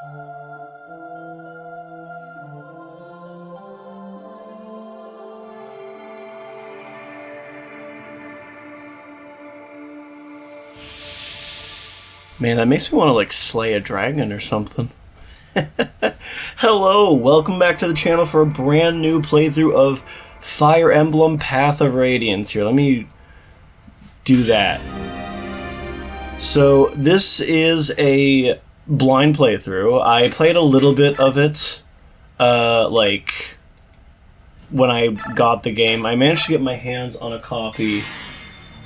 Man, that makes me want to, like, slay a dragon or something. Hello, welcome back to the channel for a brand new playthrough of Fire Emblem Path of Radiance. Here, let me do that. So, this is a blind playthrough. I played a little bit of it, like, when I got the game. I managed to get my hands on a copy,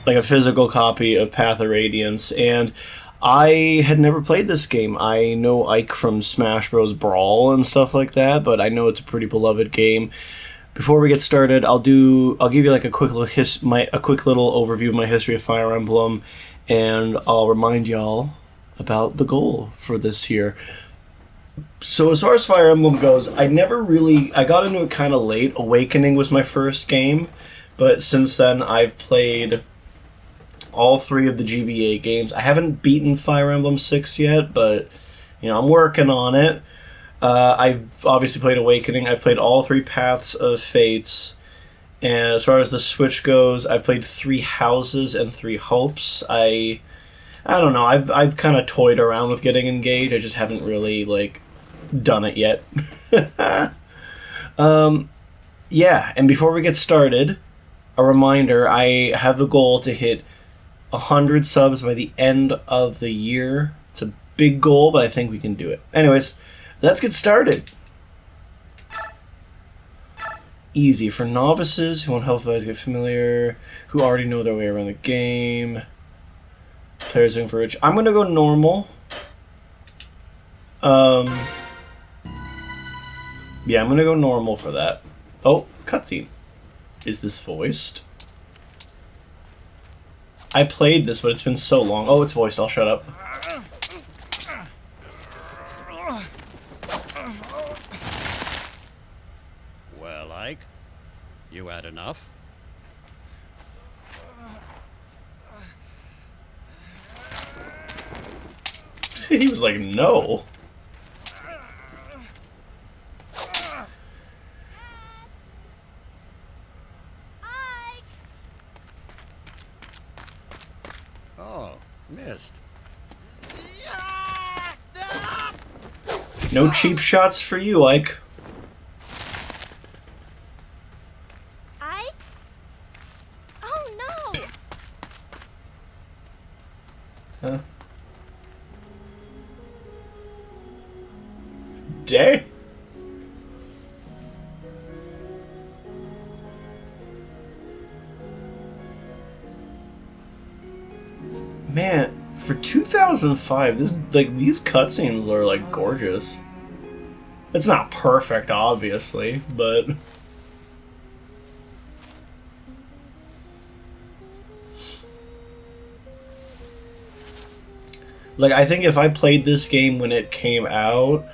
like a physical copy of Path of Radiance, and I had never played this game. I know Ike from Smash Bros. Brawl and stuff like that, but I know it's a pretty beloved game. Before we get started, I'll give you like a quick little overview of my history of Fire Emblem, and I'll remind y'all about the goal for this year. So as far as Fire Emblem goes, I got into it kind of late. Awakening was my first game, but since then I've played all three of the GBA games. I haven't beaten Fire Emblem 6 yet, but you know, I'm working on it. I've obviously played Awakening. I've played all three Paths of Fates. And as far as the Switch goes, I've played 3 Houses and 3 Hopes. I don't know. I've kind of toyed around with getting engaged. I just haven't really like done it yet. Yeah, and before we get started, a reminder, I have the goal to hit 100 subs by the end of the year. It's a big goal, but I think we can do it. Anyways, let's get started. Easy for novices who want health advice, get familiar, who already know their way around the game. Players looking for rich. I'm gonna go normal. Yeah, I'm gonna go normal for that. Oh, cutscene. Is this voiced? I played this, but it's been so long. Oh, it's voiced. I'll shut up. Well, Ike, you had enough? He was like, no. Missed. No cheap shots for you, Ike. Ike? Oh no! Huh? Dang. Man, for 2005, these cutscenes are like gorgeous. It's not perfect, obviously, but like I think if I played this game when it came out,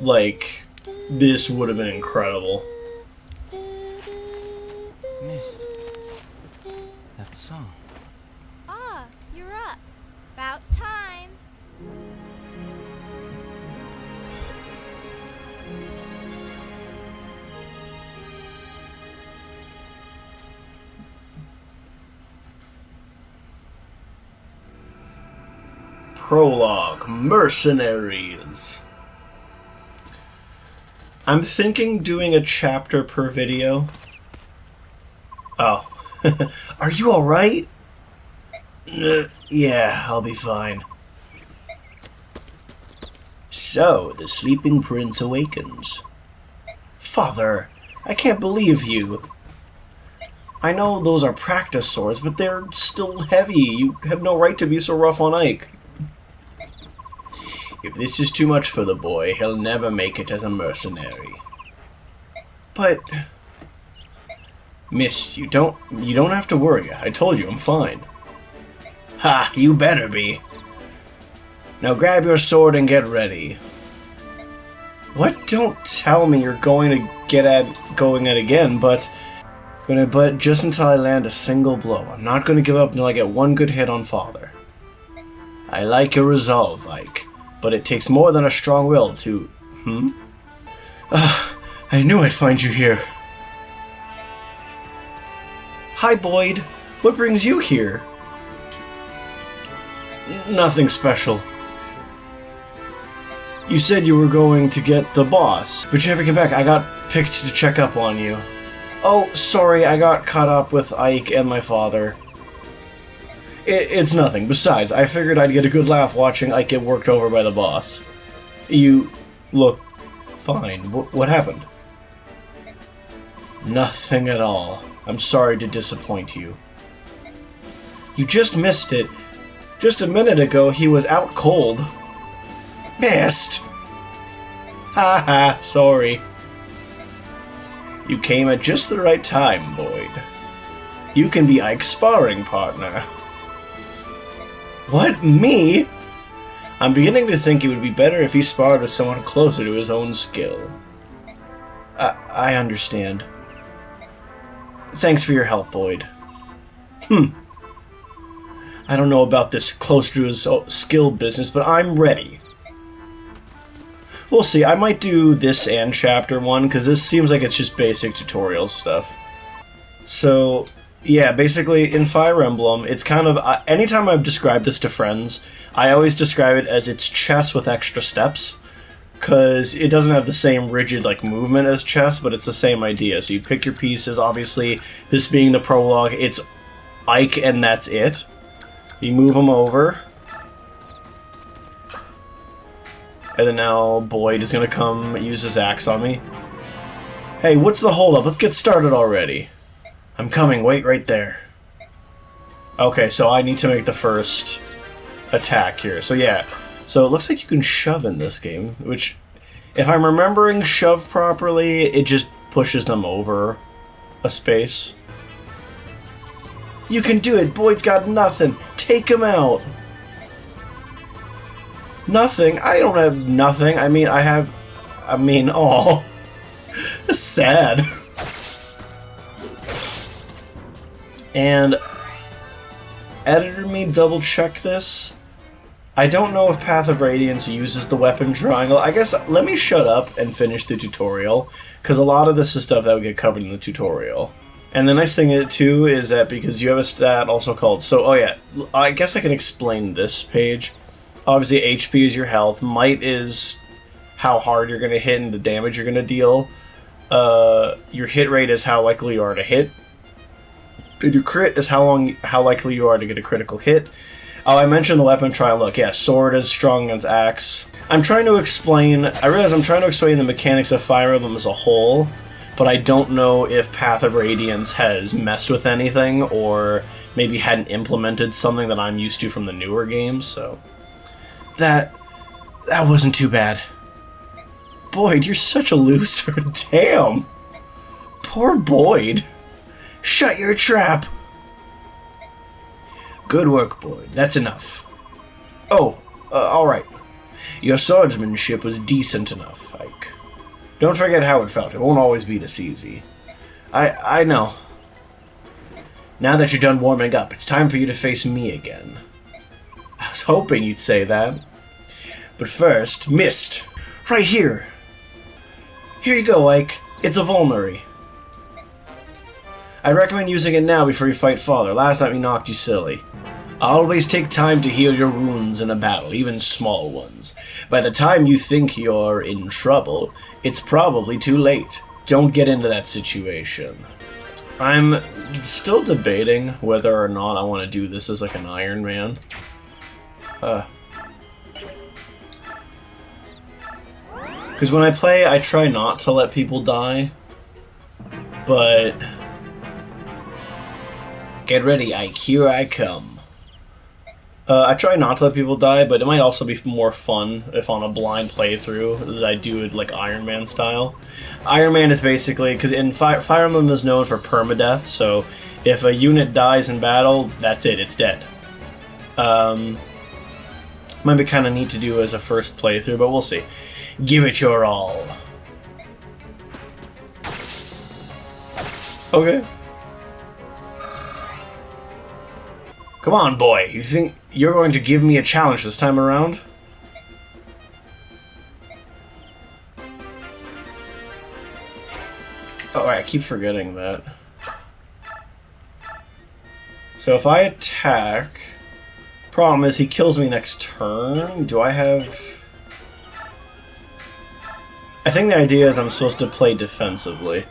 like this would have been incredible. Missed that song. You're up. About time. Prologue, Mercenaries. I'm thinking doing a chapter per video. Oh. Are you alright? Yeah, I'll be fine. So, the sleeping prince awakens. Father, I can't believe you. I know those are practice swords, but they're still heavy. You have no right to be so rough on Ike. If this is too much for the boy, he'll never make it as a mercenary. But Mist, you don't have to worry. I told you I'm fine. Ha, you better be. Now grab your sword and get ready. What? Don't tell me you're going at again, but just until I land a single blow. I'm not gonna give up until I get one good hit on Father. I like your resolve, Ike. but it takes more than a strong will to... I knew I'd find you here. Hi, Boyd. What brings you here? Nothing special. You said you were going to get the boss, but you never came back. I got picked to check up on you. Oh, sorry, I got caught up with Ike and my father. It's nothing. Besides, I figured I'd get a good laugh watching Ike get worked over by the boss. You look fine. What happened? Nothing at all. I'm sorry to disappoint you. You just missed it. Just a minute ago, he was out cold. Missed! Haha, sorry. You came at just the right time, Boyd. You can be Ike's sparring partner. What? Me? I'm beginning to think it would be better if he sparred with someone closer to his own skill. I understand. Thanks for your help, Boyd. I don't know about this close to his skill business, but I'm ready. We'll see. I might do this and Chapter 1, because this seems like it's just basic tutorial stuff. So, yeah, basically, in Fire Emblem, it's kind of... anytime I've described this to friends, I always describe it as it's chess with extra steps, because it doesn't have the same rigid, like, movement as chess, but it's the same idea. So you pick your pieces, obviously, this being the prologue, it's Ike and that's it. You move them over. And then now Boyd is gonna come use his axe on me. Hey, what's the holdup? Let's get started already. I'm coming, wait right there. Okay, so I need to make the first attack here. So yeah, so it looks like you can shove in this game, which, if I'm remembering shove properly, it just pushes them over a space. You can do it, Boyd's got nothing. Take him out. Nothing? I don't have nothing. I mean, oh. That's sad. And editor me double check this. I don't know if Path of Radiance uses the weapon triangle. I guess let me shut up and finish the tutorial, because a lot of this is stuff that would get covered in the tutorial. And the nice thing too is that because you have a stat also called... So, oh yeah, I guess I can explain this page. Obviously, HP is your health. Might is how hard you're going to hit and the damage you're going to deal. Your hit rate is how likely you are to hit. And your crit is how likely you are to get a critical hit. Oh, I mentioned the weapon trial. Look, yeah, sword is strong against axe. I realize I'm trying to explain the mechanics of Fire Emblem as a whole, but I don't know if Path of Radiance has messed with anything, or maybe hadn't implemented something that I'm used to from the newer games, so... That wasn't too bad. Boyd, you're such a loser. Damn. Poor Boyd. Shut your trap. Good work, Boyd. That's enough. Oh, alright. Your swordsmanship was decent enough, Ike. Don't forget how it felt. It won't always be this easy. I know. Now that you're done warming up, it's time for you to face me again. I was hoping you'd say that. But first, Mist. Right here. Here you go, Ike. It's a vulnerary. I recommend using it now before you fight Father. Last time he knocked you silly. Always take time to heal your wounds in a battle, even small ones. By the time you think you're in trouble, it's probably too late. Don't get into that situation. I'm still debating whether or not I want to do this as like an Iron Man. Because when I play, I try not to let people die. But... Get ready, Ike. Here I come. I try not to let people die, but it might also be more fun if on a blind playthrough that I do it like Iron Man style. Iron Man is basically... Because in Fire Emblem is known for permadeath, so if a unit dies in battle, that's it. It's dead. Might be kind of neat to do as a first playthrough, but we'll see. Give it your all. Okay. Come on, boy. You think you're going to give me a challenge this time around? Oh, I keep forgetting that. So if I attack... Problem is, he kills me next turn. Do I have... I think the idea is I'm supposed to play defensively.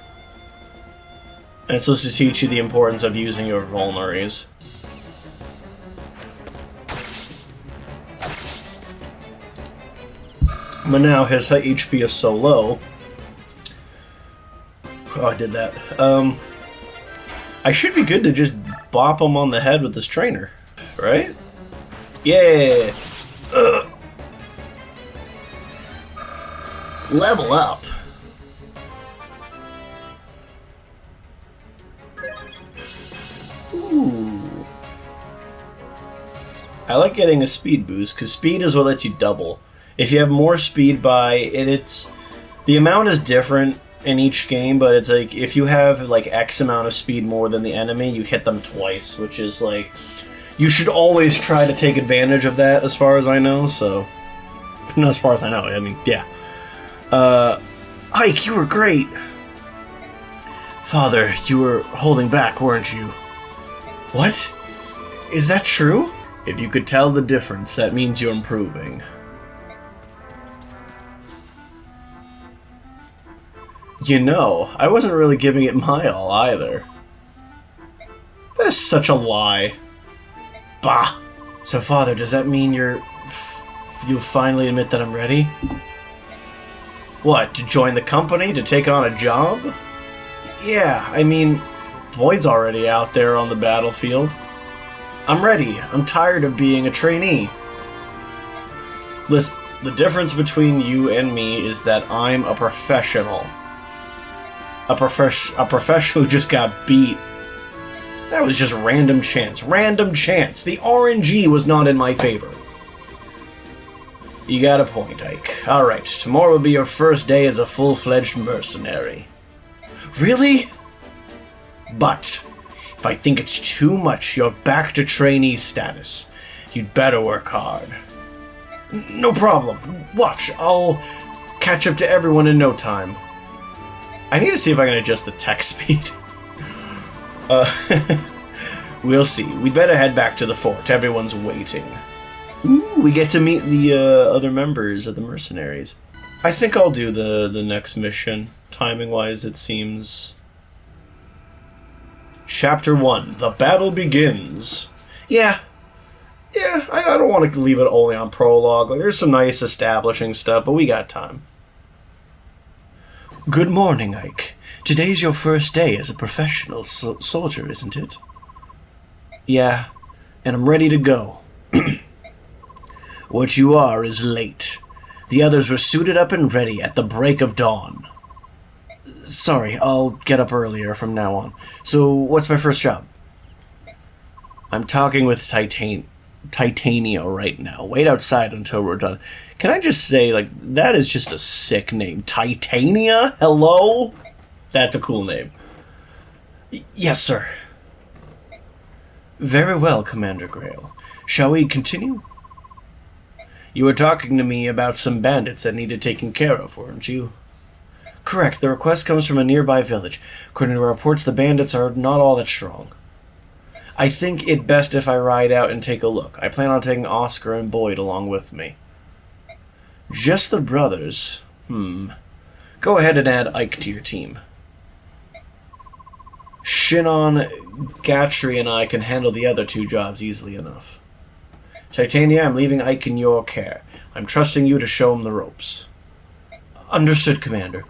And it's supposed to teach you the importance of using your vulneries. But now his HP is so low. Oh, I did that. I should be good to just bop him on the head with this trainer, right? Yeah! Level up! Ooh. I like getting a speed boost, because speed is what lets you double. If you have more speed by it's the amount is different in each game, but it's like if you have like X amount of speed more than the enemy, you hit them twice, which is like you should always try to take advantage of that, as far as I know. So, not as far as I know. I mean, yeah. Ike, you were great. Father, you were holding back, weren't you? What? Is that true? If you could tell the difference, that means you're improving. You know, I wasn't really giving it my all either. That is such a lie. Bah! So, Father, does that mean you finally admit that I'm ready? What, to join the company? To take on a job? Yeah, I mean, Boyd's already out there on the battlefield. I'm ready. I'm tired of being a trainee. Listen, the difference between you and me is that I'm a professional. A professional who just got beat. That was just random chance. Random chance. The RNG was not in my favor. You got a point, Ike. Alright, tomorrow will be your first day as a full-fledged mercenary. Really? But, if I think it's too much, you're back to trainee status. You'd better work hard. No problem. Watch, I'll catch up to everyone in no time. I need to see if I can adjust the text speed. We'll see. We'd better head back to the fort. Everyone's waiting. Ooh, we get to meet the other members of the mercenaries. I think I'll do the next mission. Timing-wise, it seems... Chapter 1. The battle begins. Yeah, I don't want to leave it only on prologue. Like, there's some nice establishing stuff, but we got time. Good morning, Ike. Today's your first day as a professional soldier, isn't it? Yeah, and I'm ready to go. What you are is late. The others were suited up and ready at the break of dawn. Sorry, I'll get up earlier from now on. So, what's my first job? I'm talking with Titania right now. Wait outside until we're done. Can I just say, like, that is just a sick name. Titania? Hello? That's a cool name. Yes, sir. Very well, Commander Grail. Shall we continue? You were talking to me about some bandits that needed taken care of, weren't you? Correct. The request comes from a nearby village. According to reports, the bandits are not all that strong. I think it best if I ride out and take a look. I plan on taking Oscar and Boyd along with me. Just the brothers? Go ahead and add Ike to your team. Shinon, Gatry, and I can handle the other two jobs easily enough. Titania, I'm leaving Ike in your care. I'm trusting you to show him the ropes. Understood, Commander.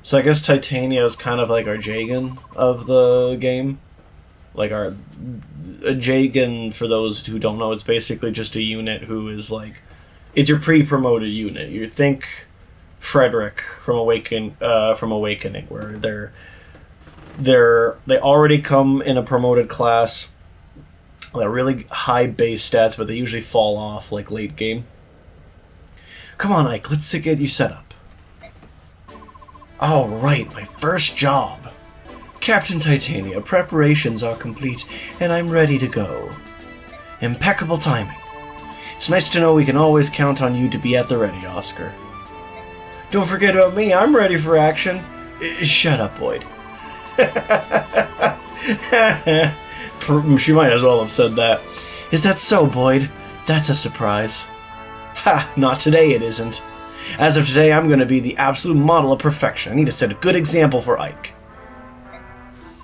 So I guess Titania is kind of like our Jagan of the game. Like a Jagan, for those who don't know, it's basically just a unit who is like... It's your pre-promoted unit. You think Frederick from Awakening, where they already come in a promoted class. They're really high base stats, but they usually fall off like late game. Come on, Ike, let's get you set up. Alright, my first job. Captain Titania, preparations are complete, and I'm ready to go. Impeccable timing. It's nice to know we can always count on you to be at the ready, Oscar. Don't forget about me, I'm ready for action. Shut up, Boyd. She might as well have said that. Is that so, Boyd? That's a surprise. Ha! Not today, it isn't. As of today, I'm going to be the absolute model of perfection. I need to set a good example for Ike.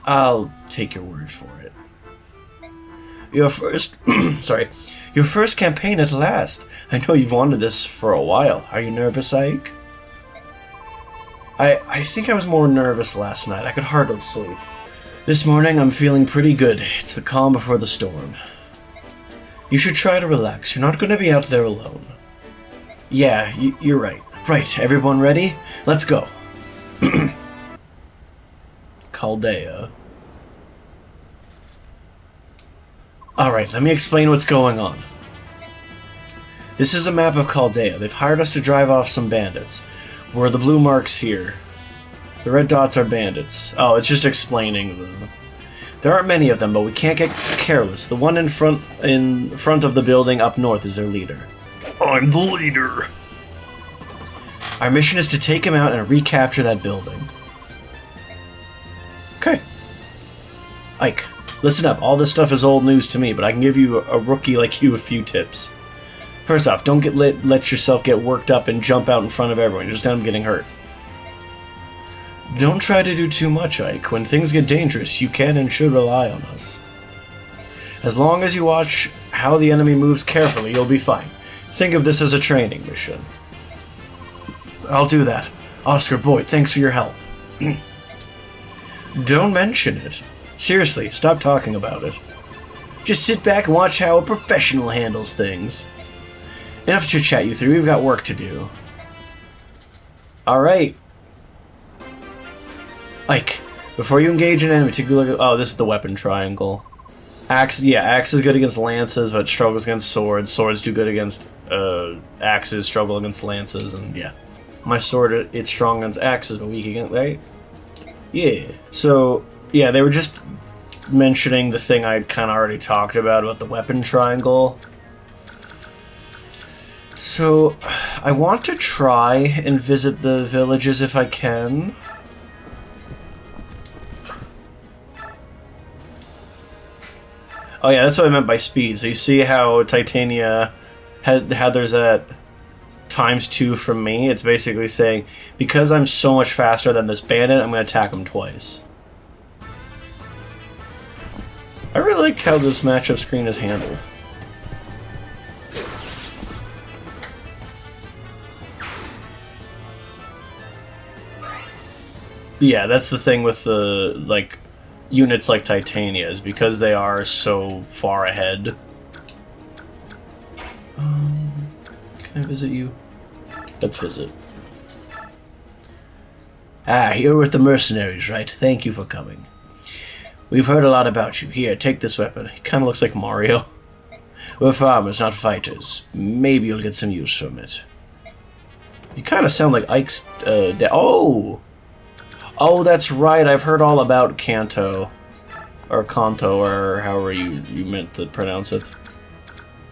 I'll take your word for it. Your first... sorry. Your first campaign at last. I know you've wanted this for a while. Are you nervous, Ike? I think I was more nervous last night. I could hardly sleep. This morning, I'm feeling pretty good. It's the calm before the storm. You should try to relax. You're not going to be out there alone. Yeah, you're right. Right, everyone ready? Let's go. Chaldea. Alright, let me explain what's going on. This is a map of Chaldea. They've hired us to drive off some bandits. Where the blue marks here. The red dots are bandits. Oh, it's just explaining them. There aren't many of them, but we can't get careless. The one in front of the building up north is their leader. I'm the leader. Our mission is to take him out and recapture that building. Okay. Ike, listen up. All this stuff is old news to me, but I can give you a rookie like you a few tips. First off, don't let yourself get worked up and jump out in front of everyone. You just end up getting hurt. Don't try to do too much, Ike. When things get dangerous, you can and should rely on us. As long as you watch how the enemy moves carefully, you'll be fine. Think of this as a training mission. I'll do that. Oscar, Boyd, thanks for your help. Don't mention it. Seriously, stop talking about it. Just sit back and watch how a professional handles things. Enough to chat you through, we've got work to do. Alright. Ike, before you engage an enemy, take a look at... Oh, this is the weapon triangle. Axe, yeah, axe is good against lances, but struggles against swords. Swords do good against axes, struggle against lances, and yeah. My sword, it's strong against axes, but weak against... Right? Yeah. So, yeah, they were just mentioning the thing I'd kind of already talked about the weapon triangle. So, I want to try and visit the villages if I can. Oh yeah, that's what I meant by speed. So you see how Titania there's that ×2 from me? It's basically saying, because I'm so much faster than this bandit, I'm going to attack him twice. I really like how this matchup screen is handled. Yeah, that's the thing with the, like, units like Titania, is because they are so far ahead. Can I visit you? Let's visit. Ah, you're with the mercenaries, right? Thank you for coming. We've heard a lot about you. Here, take this weapon. It kind of looks like Mario. We're farmers, not fighters. Maybe you'll get some use from it. You kind of sound like Ike's... Oh! Oh, that's right. I've heard all about Kanto. Or Kanto, or however you meant to pronounce it.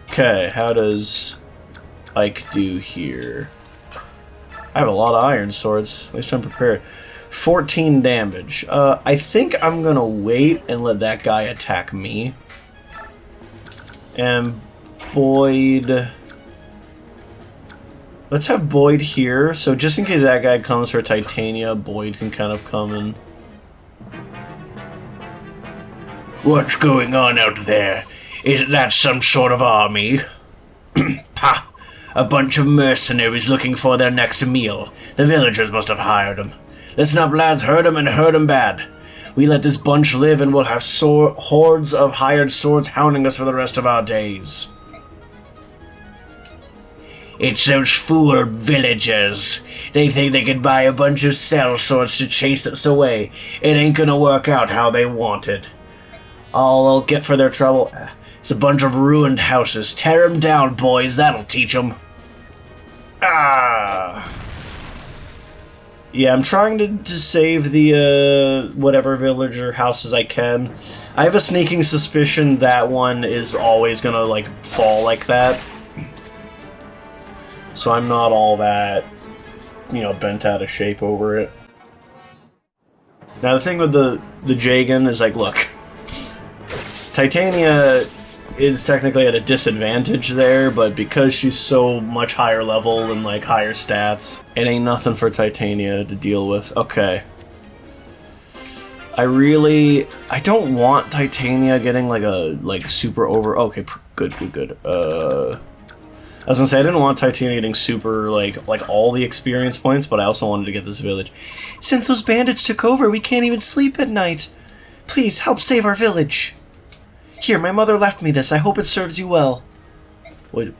Okay, how does Ike do here? I have a lot of iron swords. At least I'm prepared. 14 damage. I think I'm gonna wait and let that guy attack me. And Boyd... Let's have Boyd here, so just in case that guy comes for Titania, Boyd can kind of come in. What's going on out there? Isn't that some sort of army? Ha! A bunch of mercenaries looking for their next meal. The villagers must have hired them. Listen up, lads, hurt them and hurt them bad. We let this bunch live and we'll have hordes of hired swords hounding us for the rest of our days. It's those fool villagers. They think they can buy a bunch of cell swords to chase us away. It ain't gonna work out how they wanted. All they'll get for their trouble is a bunch of ruined houses. Tear them down, boys. That'll teach them. Ah. Yeah, I'm trying to save the, whatever villager houses I can. I have a sneaking suspicion that one is always gonna, like, fall like that. So I'm not all that, you know, bent out of shape over it. Now the thing with the Jagan is like, look, Titania is technically at a disadvantage there, but because she's so much higher level and like higher stats, it ain't nothing for Titania to deal with. Okay. I don't want Titania getting like super over. Okay, good. I was gonna say I didn't want Titania getting super like all the experience points, but I also wanted to get this village. Since those bandits took over, we can't even sleep at night. Please help save our village. Here, my mother left me this. I hope it serves you well. Wait.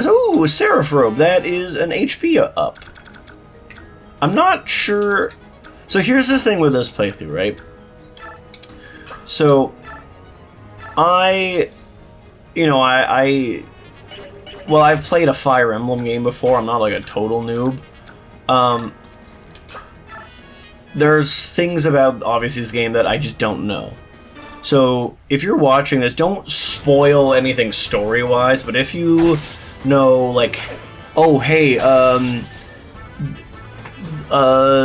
Ooh, a Seraph Robe. That is an HP up. I'm not sure. So here's the thing with this playthrough, right? So, I've played a Fire Emblem game before. I'm not like a total noob. There's things about, obviously, this game that I just don't know. So, if you're watching this, don't spoil anything story-wise, but if you know, like, oh, hey,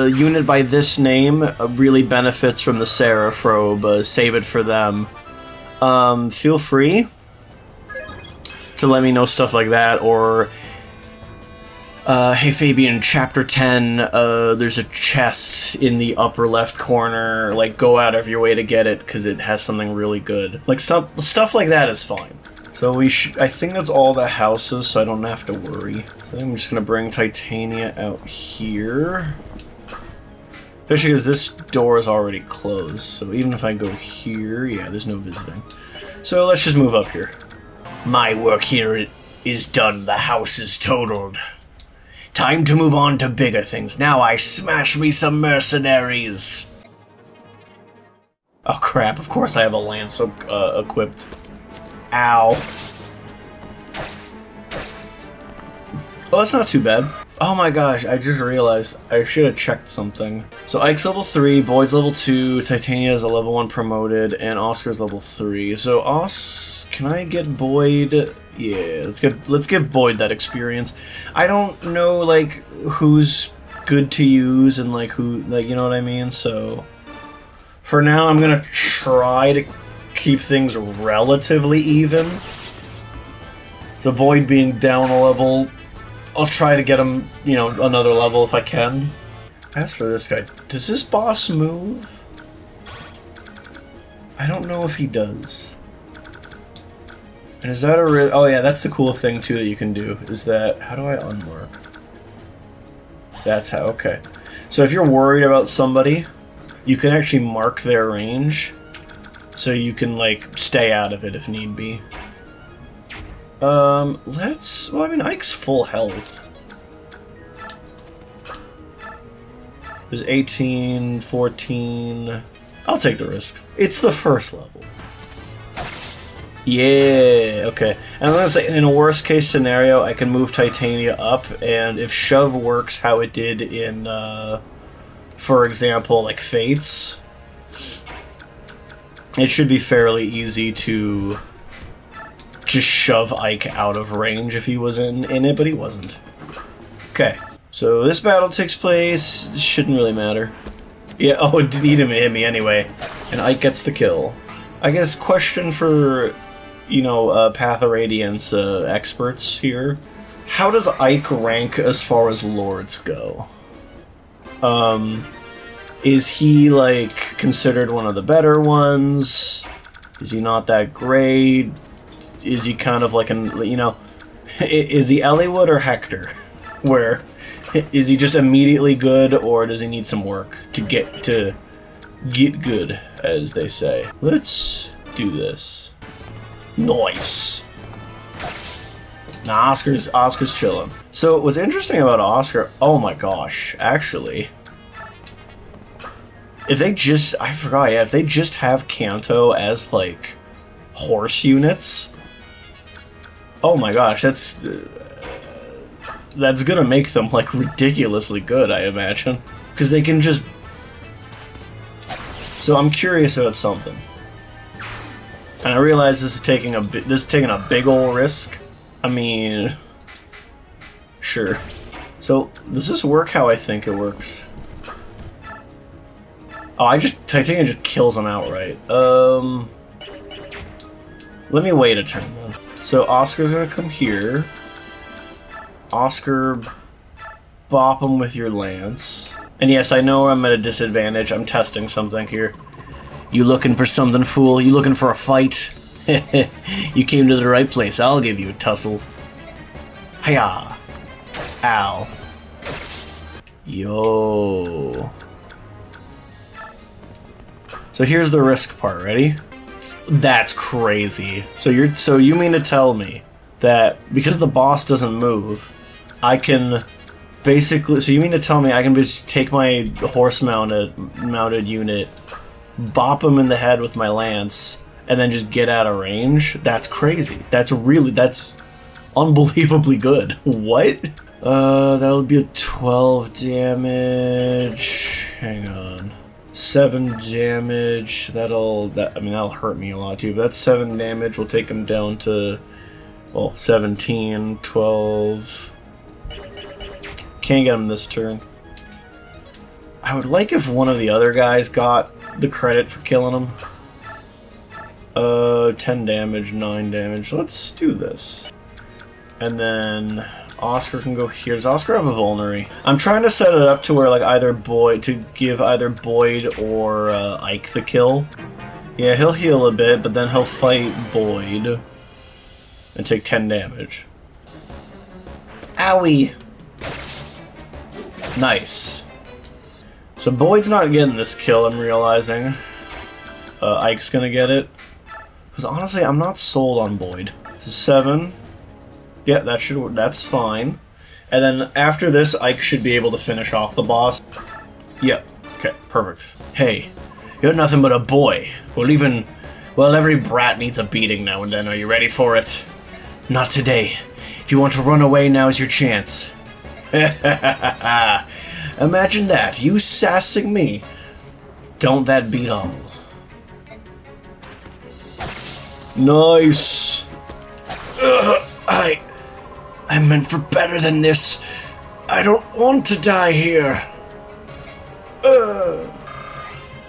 unit by this name really benefits from the Seraph Robe, save it for them. Feel free to let me know stuff like that, or hey Fabian, chapter 10, there's a chest in the upper left corner, like go out of your way to get it because it has something really good. Like stuff like that is fine. So I think that's all the houses, so I don't have to worry. So I'm just gonna bring Titania out here. Especially because this door is already closed, so even if I go here, yeah, there's no visiting. So let's just move up here. My work here is done, the house is totaled. Time to move on to bigger things. Now I smash me some mercenaries! Oh crap, of course I have a lance equipped. Ow. Oh, that's not too bad. Oh my gosh, I just realized I should have checked something. So Ike's level 3, Boyd's level 2, Titania is a level 1 promoted, and Oscar's level 3. So can I get Boyd? Yeah, let's give Boyd that experience. I don't know like who's good to use and like who, like, you know what I mean? So for now I'm gonna try to keep things relatively even. So Boyd being down a level, I'll try to get him, you know, another level if I can. As for this guy, does this boss move? I don't know if he does. And is that a oh yeah, that's the cool thing too that you can do, is that, how do I unmark? That's how, okay. So if you're worried about somebody, you can actually mark their range, so you can like stay out of it if need be. Well, I mean, Ike's full health. There's 18, 14... I'll take the risk. It's the first level. Yeah, okay. And I'm gonna say, in a worst case scenario, I can move Titania up, and if shove works how it did in, for example, like Fates, it should be fairly easy to just shove Ike out of range if he was in it, but he wasn't. Okay, so this battle takes place. This shouldn't really matter. Yeah, oh, he didn't even hit me anyway, and Ike gets the kill. I guess question for, you know, Path of Radiance experts here. How does Ike rank as far as lords go? Is he, like, considered one of the better ones? Is he not that great? Is he kind of like an, you know, is he Eliwood or Hector? Where, is he just immediately good, or does he need some work to get good, as they say? Let's do this. Nice. Nah, Oscar's chilling. So what's interesting about Oscar, oh my gosh, actually, if they just, I forgot, yeah, if they just have Kanto as like horse units, oh my gosh, that's gonna make them like ridiculously good, I imagine, because they can just. So I'm curious about something, and I realize this is taking a big ol' risk. I mean, sure. So does this work how I think it works? Oh, Titania just kills him outright. Let me wait a turn then. So Oscar's gonna come here. Oscar, bop him with your lance. And yes, I know I'm at a disadvantage. I'm testing something here. You looking for something, fool? You looking for a fight? You came to the right place. I'll give you a tussle. Hiya! Ow. Yo. So here's the risk part. Ready? That's crazy. So you mean to tell me that because the boss doesn't move, I can basically... So you mean to tell me I can just take my horse-mounted unit, bop him in the head with my lance, and then just get out of range? That's crazy. That's unbelievably good. What? That would be a 12 damage. Hang on. 7 damage. That'll hurt me a lot too, but that's 7 damage. We'll take him down to, well, 17, 12. Can't get him this turn. I would like if one of the other guys got the credit for killing him. 10 damage, 9 damage. Let's do this. And then Oscar can go here. Does Oscar have a vulnerary? I'm trying to set it up to where like give either Boyd or Ike the kill. Yeah, he'll heal a bit, but then he'll fight Boyd and take 10 damage. Owie! Nice. So Boyd's not getting this kill, I'm realizing. Ike's gonna get it. Because honestly, I'm not sold on Boyd. This is 7. Yeah, that's fine. And then after this, Ike should be able to finish off the boss. Yep. Okay, perfect. Hey, you're nothing but a boy. Well, every brat needs a beating now and then. Are you ready for it? Not today. If you want to run away, now's your chance. Imagine that, you sassing me. Don't that beat all? Nice. I'm meant for better than this. I don't want to die here.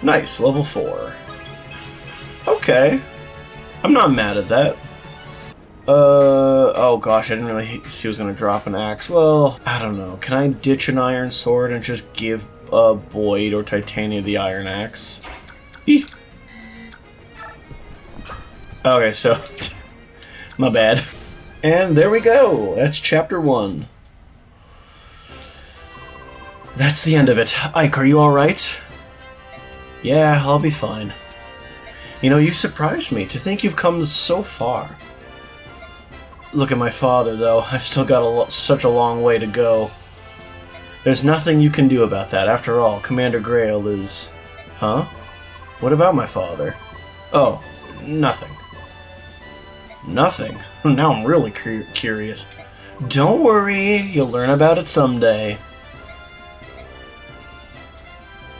Nice, level 4. Okay. I'm not mad at that. Oh gosh, I didn't really see he was gonna drop an axe. Well, I don't know. Can I ditch an iron sword and just give Boyd or Titania the iron axe? Eek. Okay, so... my bad. And there we go. That's chapter 1. That's the end of it. Ike, are you alright? Yeah, I'll be fine. You know, you surprised me. To think you've come so far. Look at my father, though. I've still got such a long way to go. There's nothing you can do about that. After all, Commander Grail is... Huh? What about my father? Oh, nothing. Nothing? Now I'm really curious. Don't worry, you'll learn about it someday.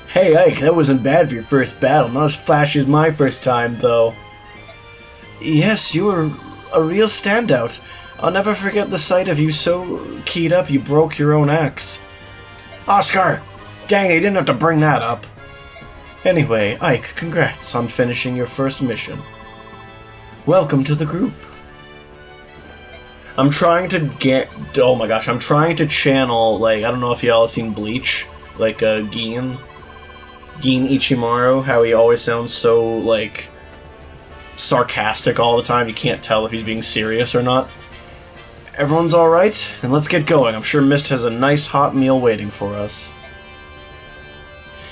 Hey Ike, that wasn't bad for your first battle. Not as flashy as my first time, though. Yes, you were a real standout. I'll never forget the sight of you so keyed up you broke your own axe. Oscar! Dang, you didn't have to bring that up. Anyway, Ike, congrats on finishing your first mission. Welcome to the group. I'm trying to get... Oh my gosh, I'm trying to channel, like, I don't know if y'all have seen Bleach, like, Gin Ichimaru, how he always sounds so, like, sarcastic all the time. You can't tell if he's being serious or not. Everyone's alright? And let's get going. I'm sure Mist has a nice hot meal waiting for us.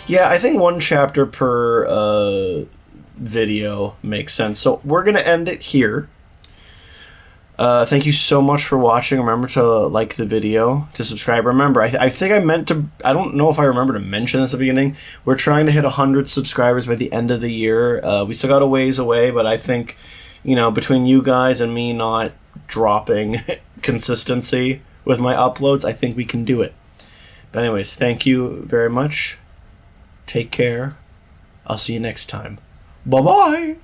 Yeah, I think 1 chapter per, video makes sense. So we're gonna end it here. Thank you so much for watching. Remember to like the video, to subscribe. Remember, I think I meant to, I don't know if I remember to mention this at the beginning. We're trying to hit 100 subscribers by the end of the year. We still got a ways away, but I think, you know, between you guys and me not dropping consistency with my uploads, I think we can do it. But anyways, thank you very much. Take care. I'll see you next time. Bye-bye!